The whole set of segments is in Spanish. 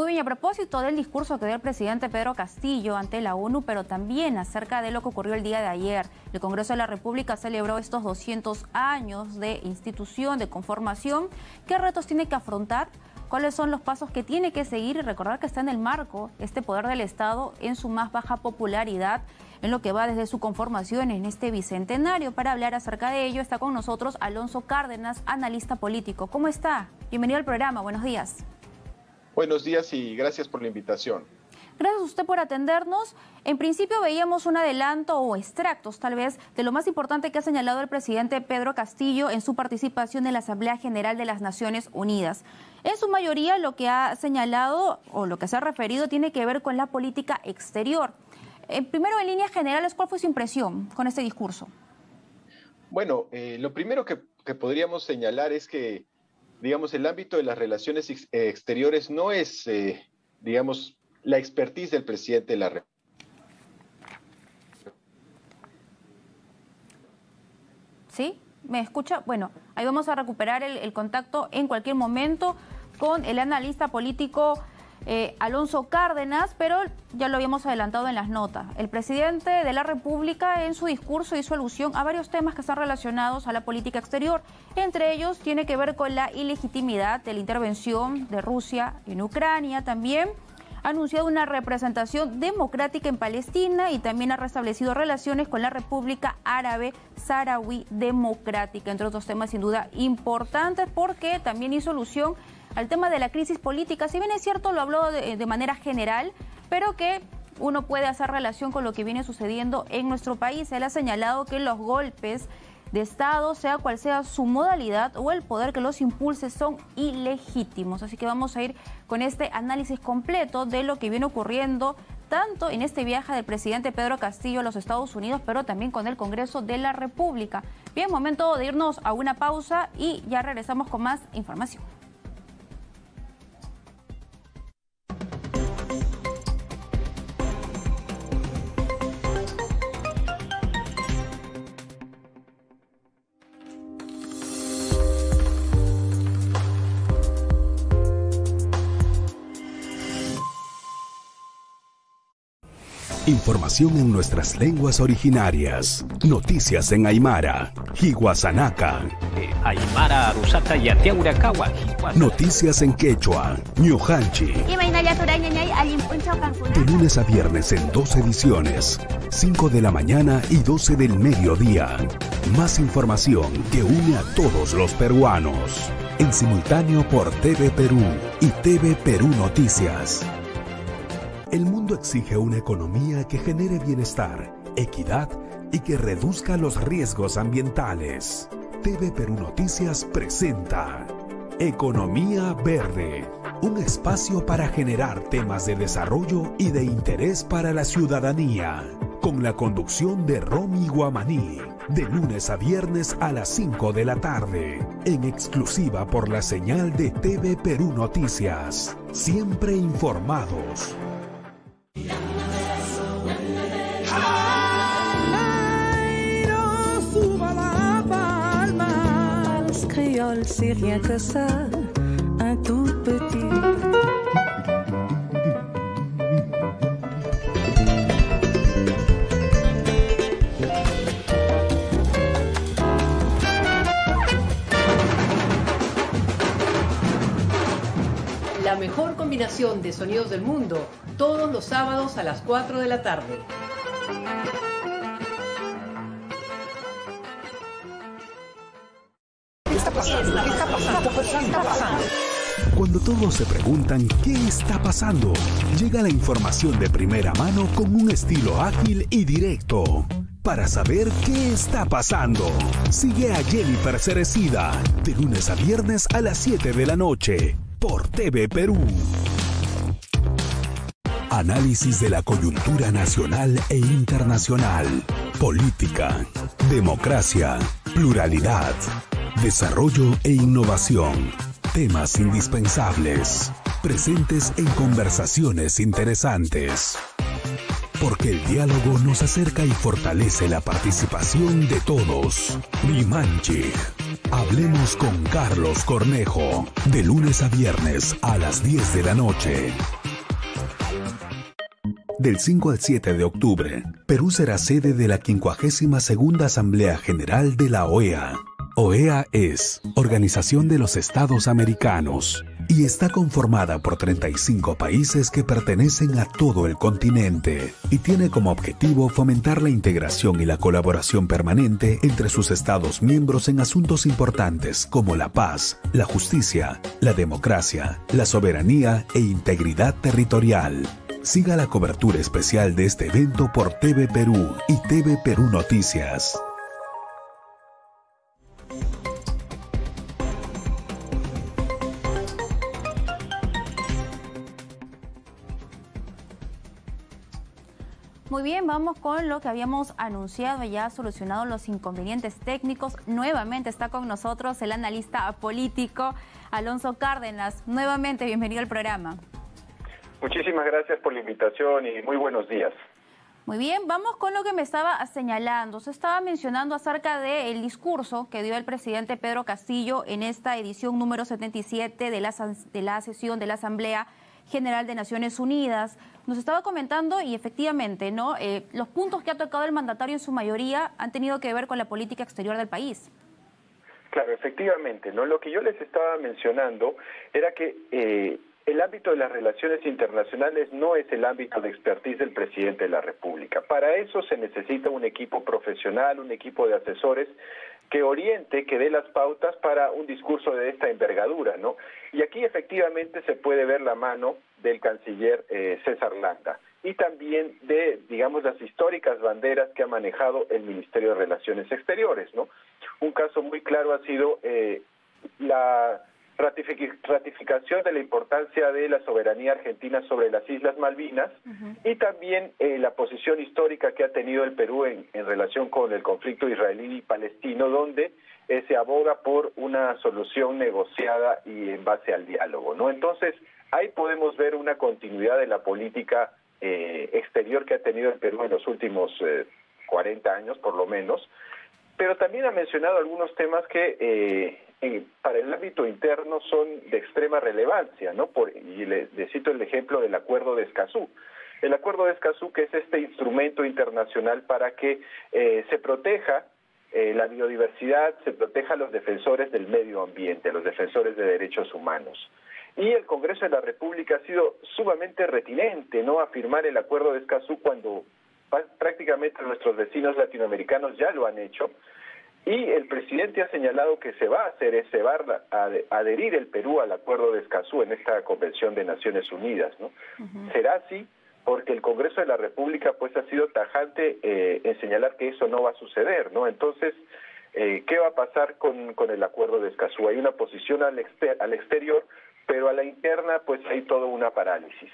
Muy bien, a propósito del discurso que dio el presidente Pedro Castillo ante la ONU, pero también acerca de lo que ocurrió el día de ayer. El Congreso de la República celebró estos 200 años de institución, de conformación. ¿Qué retos tiene que afrontar? ¿Cuáles son los pasos que tiene que seguir? Y recordar que está en el marco este poder del Estado en su más baja popularidad, en lo que va desde su conformación en este bicentenario. Para hablar acerca de ello está con nosotros Alonso Cárdenas, analista político. ¿Cómo está? Bienvenido al programa, buenos días. Buenos días y gracias por la invitación. Gracias a usted por atendernos. En principio veíamos un adelanto o extractos tal vez de lo más importante que ha señalado el presidente Pedro Castillo en su participación en la Asamblea General de las Naciones Unidas. En su mayoría lo que ha señalado o lo que se ha referido tiene que ver con la política exterior. Primero, en líneas generales, ¿cuál fue su impresión con este discurso? Bueno, lo primero que podríamos señalar es que, digamos, el ámbito de las relaciones exteriores no es, digamos, la expertise del presidente de la República. ¿Sí? ¿Me escucha? Bueno, ahí vamos a recuperar el contacto en cualquier momento con el analista político Alonso Cárdenas, pero ya lo habíamos adelantado en las notas. El presidente de la República en su discurso hizo alusión a varios temas que están relacionados a la política exterior. Entre ellos tiene que ver con la ilegitimidad de la intervención de Rusia en Ucrania. También ha anunciado una representación democrática en Palestina y también ha restablecido relaciones con la República Árabe Saharaui Democrática, entre otros temas sin duda importantes, porque también hizo alusión al tema de la crisis política. Si bien es cierto, lo habló de manera general, pero que uno puede hacer relación con lo que viene sucediendo en nuestro país. Él ha señalado que los golpes de Estado, sea cual sea su modalidad o el poder que los impulse, son ilegítimos. Así que vamos a ir con este análisis completo de lo que viene ocurriendo tanto en este viaje del presidente Pedro Castillo a los Estados Unidos, pero también con el Congreso de la República. Bien, momento de irnos a una pausa y ya regresamos con más información. Información en nuestras lenguas originarias. Noticias en Aymara, Hiwasanaka. Aymara, Arusata y Atiaurakawa. Noticias en Quechua, Ñujanchi. De lunes a viernes en 2 ediciones, 5 de la mañana y 12 del mediodía. Más información que une a todos los peruanos. En simultáneo por TV Perú y TV Perú Noticias. El mundo exige una economía que genere bienestar, equidad y que reduzca los riesgos ambientales. TV Perú Noticias presenta Economía Verde, un espacio para generar temas de desarrollo y de interés para la ciudadanía, con la conducción de Romy Guamaní, de lunes a viernes a las 5 de la tarde, en exclusiva por la señal de TV Perú Noticias. Siempre informados. C'est rien que ça, un tout petit. La mejor combinación de sonidos del mundo, todos los sábados a las 4 de la tarde. Cuando todos se preguntan qué está pasando, llega la información de primera mano con un estilo ágil y directo. Para saber qué está pasando, sigue a Jennifer Cerecida de lunes a viernes a las 7 de la noche por TV Perú. Análisis de la coyuntura nacional e internacional, política, democracia, pluralidad, desarrollo e innovación. Temas indispensables, presentes en conversaciones interesantes. Porque el diálogo nos acerca y fortalece la participación de todos. Rimanchi, Hablemos con Carlos Cornejo, de lunes a viernes a las 10 de la noche. Del 5 al 7 de octubre, Perú será sede de la 52ª Asamblea General de la OEA. OEA es Organización de los Estados Americanos y está conformada por 35 países que pertenecen a todo el continente y tiene como objetivo fomentar la integración y la colaboración permanente entre sus estados miembros en asuntos importantes como la paz, la justicia, la democracia, la soberanía e integridad territorial. Siga la cobertura especial de este evento por TV Perú y TV Perú Noticias. Muy bien, vamos con lo que habíamos anunciado, ya solucionado los inconvenientes técnicos. Nuevamente está con nosotros el analista político Alonso Cárdenas. Nuevamente, bienvenido al programa. Muchísimas gracias por la invitación y muy buenos días. Muy bien, vamos con lo que me estaba señalando. Se estaba mencionando acerca del discurso que dio el presidente Pedro Castillo en esta edición número 77 de la sesión de la Asamblea General de Naciones Unidas. Nos estaba comentando y efectivamente, ¿no? Los puntos que ha tocado el mandatario en su mayoría han tenido que ver con la política exterior del país. Claro, efectivamente, ¿no? Lo que yo les estaba mencionando era que el ámbito de las relaciones internacionales no es el ámbito de expertise del presidente de la República. Para eso se necesita un equipo profesional, un equipo de asesores que oriente, que dé las pautas para un discurso de esta envergadura, ¿no? Y aquí efectivamente se puede ver la mano del canciller César Landa y también de, digamos, las históricas banderas que ha manejado el Ministerio de Relaciones Exteriores, ¿no? Un caso muy claro ha sido la ratificación de la importancia de la soberanía argentina sobre las Islas Malvinas y también la posición histórica que ha tenido el Perú en relación con el conflicto israelí y palestino, donde se aboga por una solución negociada y en base al diálogo, ¿no? Entonces, ahí podemos ver una continuidad de la política exterior que ha tenido el Perú en los últimos 40 años, por lo menos, pero también ha mencionado algunos temas que para el ámbito interno son de extrema relevancia, ¿no? Y le cito el ejemplo del Acuerdo de Escazú. El Acuerdo de Escazú, que es este instrumento internacional para que se proteja la biodiversidad, se proteja a los defensores del medio ambiente, los defensores de derechos humanos. Y el Congreso de la República ha sido sumamente reticente, ¿no?, a firmar el Acuerdo de Escazú cuando prácticamente nuestros vecinos latinoamericanos ya lo han hecho. Y el presidente ha señalado que se va a hacer, se va a adherir el Perú al Acuerdo de Escazú en esta Convención de Naciones Unidas, ¿no? Será así porque el Congreso de la República pues ha sido tajante en señalar que eso no va a suceder, ¿no? Entonces, ¿qué va a pasar con el Acuerdo de Escazú? Hay una posición al exterior, pero a la interna pues hay toda una parálisis.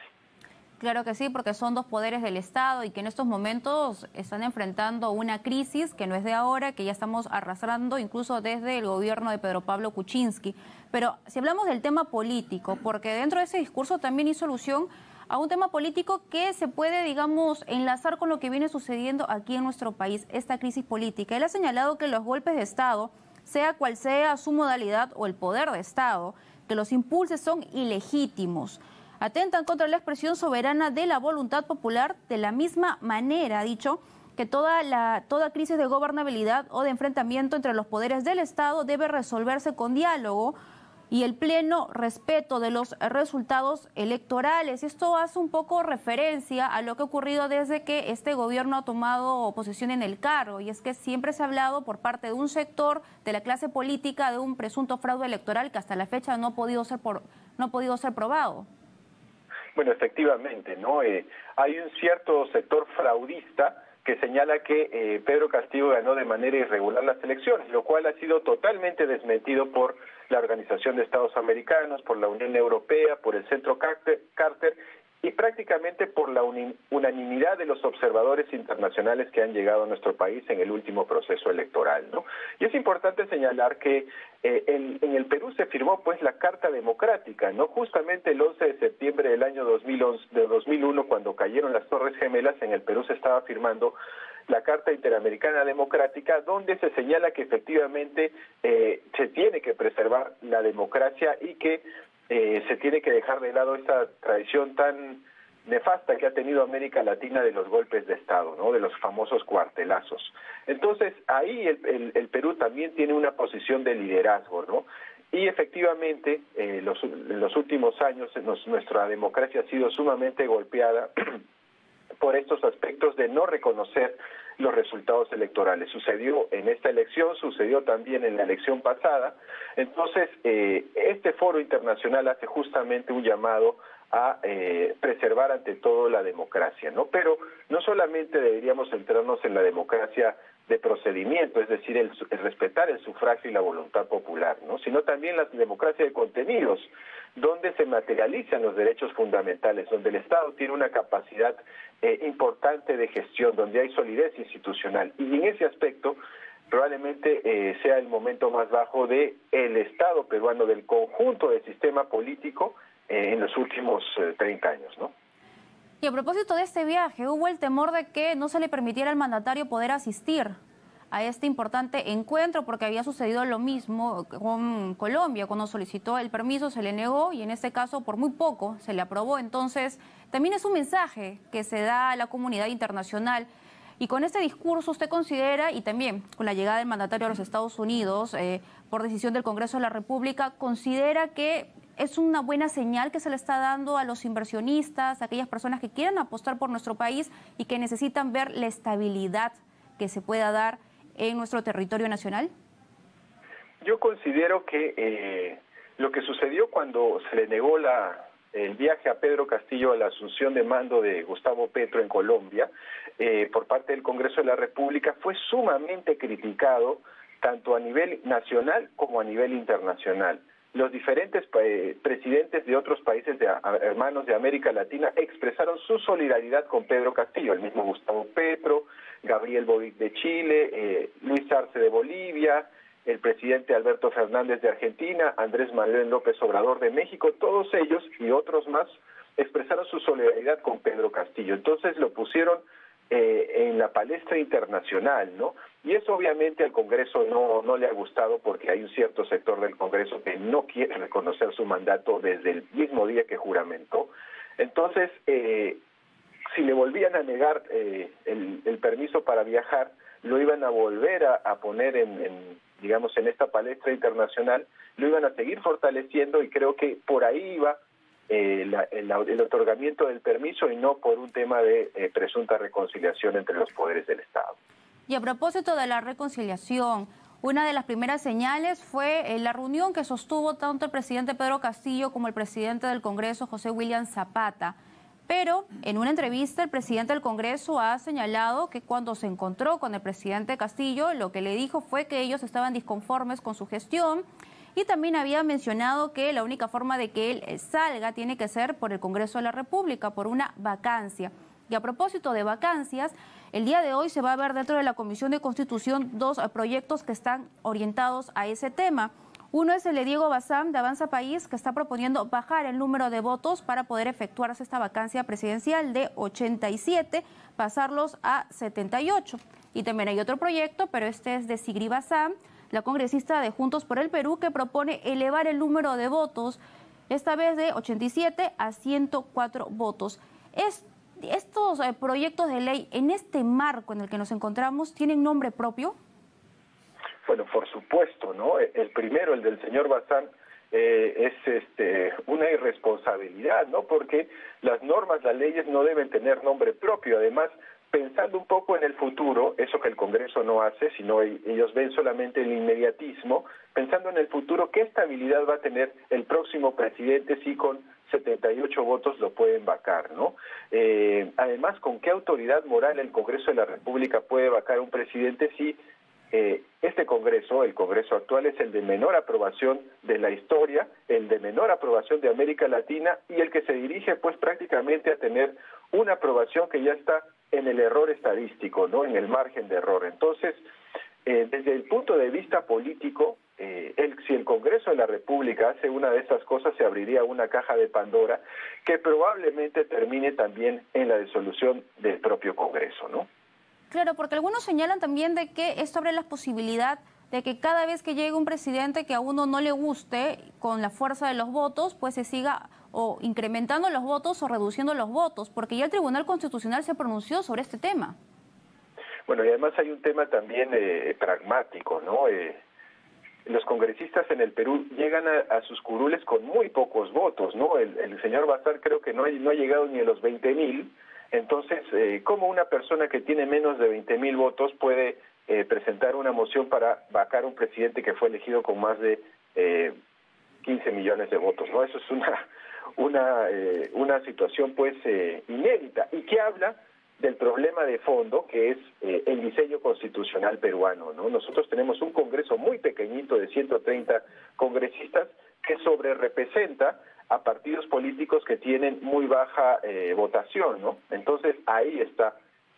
Claro que sí, porque son dos poderes del Estado y que en estos momentos están enfrentando una crisis que no es de ahora, que ya estamos arrastrando incluso desde el gobierno de Pedro Pablo Kuczynski. Pero si hablamos del tema político, porque dentro de ese discurso también hizo alusión a un tema político que se puede, digamos, enlazar con lo que viene sucediendo aquí en nuestro país, esta crisis política. Él ha señalado que los golpes de Estado, sea cual sea su modalidad o el poder de Estado, que los impulsos son ilegítimos. Atentan contra la expresión soberana de la voluntad popular. De la misma manera, ha dicho que toda crisis de gobernabilidad o de enfrentamiento entre los poderes del Estado debe resolverse con diálogo y el pleno respeto de los resultados electorales. Esto hace un poco referencia a lo que ha ocurrido desde que este gobierno ha tomado posesión en el cargo, y es que siempre se ha hablado por parte de un sector de la clase política de un presunto fraude electoral que hasta la fecha no ha podido ser probado. Bueno, efectivamente, ¿no? Hay un cierto sector fraudista que señala que Pedro Castillo ganó de manera irregular las elecciones, lo cual ha sido totalmente desmentido por la Organización de Estados Americanos, por la Unión Europea, por el Centro Carter y prácticamente por la unanimidad de los observadores internacionales que han llegado a nuestro país en el último proceso electoral, ¿no? Y es importante señalar que en el Perú se firmó pues la Carta Democrática, ¿no? Justamente el 11 de septiembre del año 2001, cuando cayeron las Torres Gemelas, en el Perú se estaba firmando la Carta Interamericana Democrática, donde se señala que efectivamente se tiene que preservar la democracia y que se tiene que dejar de lado esta tradición tan nefasta que ha tenido América Latina de los golpes de Estado, ¿no? De los famosos cuartelazos. Entonces, ahí el Perú también tiene una posición de liderazgo, ¿no? Y efectivamente, en los últimos años nuestra democracia ha sido sumamente golpeada por estos aspectos de no reconocer los resultados electorales. Sucedió en esta elección, sucedió también en la elección pasada. Entonces, este foro internacional hace justamente un llamado a preservar ante todo la democracia, ¿no? Pero no solamente deberíamos centrarnos en la democracia de procedimiento, es decir, el respetar el sufragio y la voluntad popular, ¿no? Sino también la democracia de contenidos, donde se materializan los derechos fundamentales, donde el Estado tiene una capacidad importante de gestión, donde hay solidez institucional. Y en ese aspecto probablemente sea el momento más bajo del Estado peruano, del conjunto del sistema político en los últimos 30 años, ¿no? Y a propósito de este viaje, hubo el temor de que no se le permitiera al mandatario poder asistir a este importante encuentro, porque había sucedido lo mismo con Colombia. Cuando solicitó el permiso se le negó y en este caso por muy poco se le aprobó. Entonces, también es un mensaje que se da a la comunidad internacional. Y con este discurso usted considera, y también con la llegada del mandatario a los Estados Unidos, por decisión del Congreso de la República, considera que es una buena señal que se le está dando a los inversionistas, a aquellas personas que quieren apostar por nuestro país y que necesitan ver la estabilidad que se pueda dar en nuestro territorio nacional? Yo considero que lo que sucedió cuando se le negó el viaje a Pedro Castillo a la asunción de mando de Gustavo Petro en Colombia por parte del Congreso de la República fue sumamente criticado tanto a nivel nacional como a nivel internacional. Los diferentes presidentes de otros países hermanos de América Latina expresaron su solidaridad con Pedro Castillo, el mismo Gustavo Petro, Gabriel Boric de Chile, Luis Arce de Bolivia, el presidente Alberto Fernández de Argentina, Andrés Manuel López Obrador de México, todos ellos y otros más expresaron su solidaridad con Pedro Castillo. Entonces lo pusieron en la palestra internacional, ¿no? Y eso obviamente al Congreso no le ha gustado porque hay un cierto sector del Congreso que no quiere reconocer su mandato desde el mismo día que juramentó. Entonces, si le volvían a negar el permiso para viajar, lo iban a volver a poner digamos, en esta palestra internacional, lo iban a seguir fortaleciendo y creo que por ahí iba el otorgamiento del permiso y no por un tema de presunta reconciliación entre los poderes del Estado. Y a propósito de la reconciliación, una de las primeras señales fue la reunión que sostuvo tanto el presidente Pedro Castillo como el presidente del Congreso, José William Zapata. Pero en una entrevista el presidente del Congreso ha señalado que cuando se encontró con el presidente Castillo, lo que le dijo fue que ellos estaban disconformes con su gestión y también había mencionado que la única forma de que él salga tiene que ser por el Congreso de la República, por una vacancia. Y a propósito de vacancias, el día de hoy se va a ver dentro de la Comisión de Constitución dos proyectos que están orientados a ese tema. Uno es el de Diego Bazán, de Avanza País, que está proponiendo bajar el número de votos para poder efectuarse esta vacancia presidencial de 87, pasarlos a 78. Y también hay otro proyecto, pero este es de Sigrid Bazán, la congresista de Juntos por el Perú, que propone elevar el número de votos, esta vez de 87 a 104 votos. ¿Estos proyectos de ley, en este marco en el que nos encontramos, tienen nombre propio? Bueno, por supuesto, ¿no? El primero, el del señor Bazán, es una irresponsabilidad, ¿no? Porque las normas, las leyes no deben tener nombre propio. Además, pensando un poco en el futuro, eso que el Congreso no hace, sino ellos ven solamente el inmediatismo, pensando en el futuro, ¿qué estabilidad va a tener el próximo presidente si con 78 votos lo pueden vacar, ¿no? Además, ¿con qué autoridad moral el Congreso de la República puede vacar a un presidente si este Congreso, el Congreso actual, es el de menor aprobación de la historia, el de menor aprobación de América Latina y el que se dirige pues prácticamente a tener una aprobación que ya está en el error estadístico, ¿no? En el margen de error. Entonces, desde el punto de vista político, si el Congreso de la República hace una de estas cosas, se abriría una caja de Pandora que probablemente termine también en la disolución del propio Congreso, ¿no? Claro, porque algunos señalan también de que esto abre la posibilidad de que cada vez que llegue un presidente que a uno no le guste, con la fuerza de los votos, pues se siga o incrementando los votos o reduciendo los votos, porque ya el Tribunal Constitucional se pronunció sobre este tema. Bueno, y además hay un tema también pragmático, ¿no? Los congresistas en el Perú llegan a sus curules con muy pocos votos, ¿no? El señor Bazar creo que no ha llegado ni a los 20.000, entonces, ¿cómo una persona que tiene menos de 20.000 votos puede presentar una moción para vacar a un presidente que fue elegido con más de 15 millones de votos, ¿no? Eso es una situación pues inédita y que habla del problema de fondo que es el diseño constitucional peruano, ¿no? Nosotros tenemos un Congreso muy pequeñito de 130 congresistas que sobrerepresenta a partidos políticos que tienen muy baja votación, ¿no? Entonces ahí está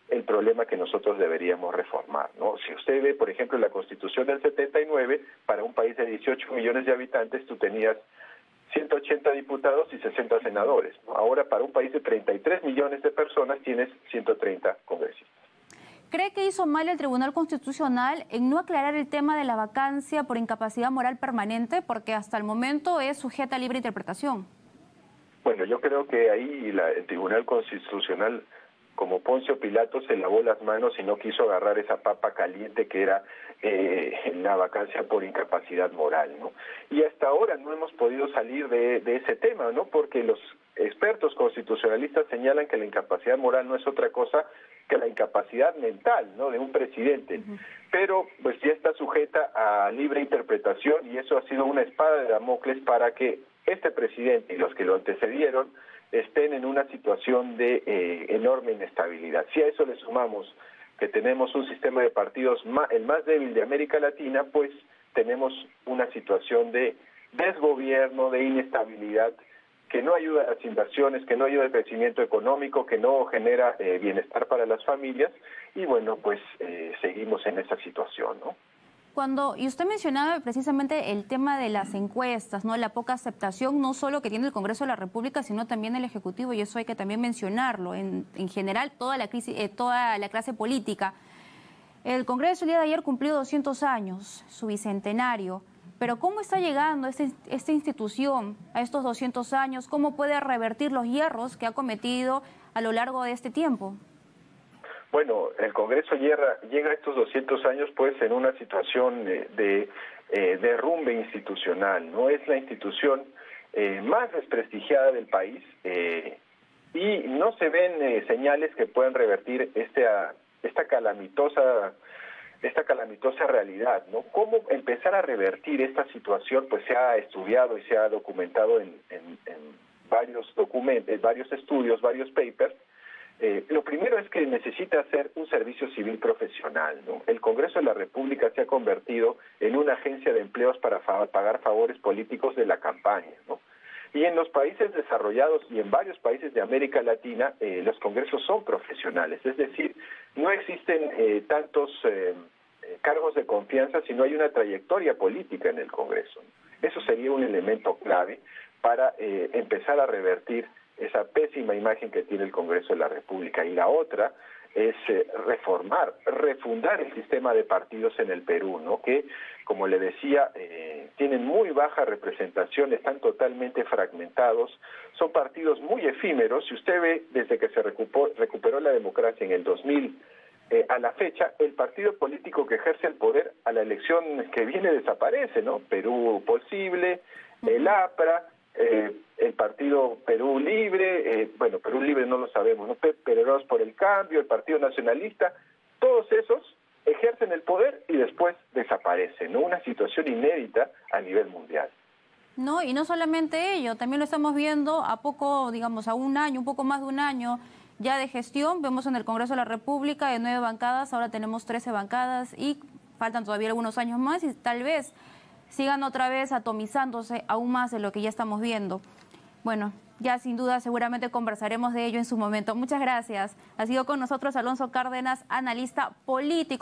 el problema que nosotros deberíamos reformar, ¿no? Si usted ve, por ejemplo, la Constitución del 79, para un país de 18 millones de habitantes, tú tenías 180 diputados y 60 senadores, ¿no? Ahora, para un país de 33 millones de personas, tienes 130 congresistas. ¿Cree que hizo mal el Tribunal Constitucional en no aclarar el tema de la vacancia por incapacidad moral permanente? Porque hasta el momento es sujeta a libre interpretación. Bueno, yo creo que ahí el Tribunal Constitucional, como Poncio Pilato, se lavó las manos y no quiso agarrar esa papa caliente que era la vacancia por incapacidad moral, ¿no? Y hasta ahora no hemos podido salir de ese tema, ¿no? Porque los expertos constitucionalistas señalan que la incapacidad moral no es otra cosa que la incapacidad mental, ¿no?, de un presidente. Pero pues ya está sujeta a libre interpretación y eso ha sido una espada de Damocles para que este presidente y los que lo antecedieron estén en una situación de enorme inestabilidad. Si a eso le sumamos que tenemos un sistema de partidos el más débil de América Latina, pues tenemos una situación de desgobierno, de inestabilidad, que no ayuda a las inversiones, que no ayuda al crecimiento económico, que no genera bienestar para las familias, y bueno, pues seguimos en esa situación, ¿no? Y usted mencionaba precisamente el tema de las encuestas, ¿no? La poca aceptación, no solo que tiene el Congreso de la República, sino también el Ejecutivo, y eso hay que también mencionarlo. En general, toda la clase política. El Congreso el día de ayer cumplió 200 años, su bicentenario. Pero ¿cómo está llegando esta institución a estos 200 años? ¿Cómo puede revertir los hierros que ha cometido a lo largo de este tiempo? Bueno, el Congreso llega a estos 200 años pues en una situación de derrumbe institucional, ¿no? Es la institución más desprestigiada del país y no se ven señales que puedan revertir esta calamitosa realidad, ¿no? ¿Cómo empezar a revertir esta situación? Pues se ha estudiado y se ha documentado en varios documentos, varios estudios, varios papers. Lo primero es que necesita hacer un servicio civil profesional, ¿no? El Congreso de la República se ha convertido en una agencia de empleos para pagar favores políticos de la campaña, ¿no? Y en los países desarrollados y en varios países de América Latina, los congresos son profesionales, es decir, no existen tantos cargos de confianza, sino hay una trayectoria política en el Congreso. Eso sería un elemento clave para empezar a revertir esa pésima imagen que tiene el Congreso de la República. Y la otra es refundar el sistema de partidos en el Perú, ¿no? Que, como le decía, tienen muy baja representación, están totalmente fragmentados, son partidos muy efímeros. Si usted ve, desde que se recuperó la democracia en el 2000 a la fecha, el partido político que ejerce el poder a la elección que viene desaparece, ¿no? Perú Posible, el APRA, el partido Perú Libre, Perú Libre no lo sabemos, ¿no? Pereros por el Cambio, el Partido Nacionalista, todos esos ejercen el poder y después desaparecen, ¿no? Una situación inédita a nivel mundial. No, y no solamente ello, también lo estamos viendo a poco, digamos, a un año, un poco más de un año ya de gestión. Vemos en el Congreso de la República de 9 bancadas, ahora tenemos 13 bancadas y faltan todavía algunos años más y tal vez sigan otra vez atomizándose aún más de lo que ya estamos viendo. Bueno, ya sin duda seguramente conversaremos de ello en su momento. Muchas gracias. Ha sido con nosotros Alonso Cárdenas, analista político.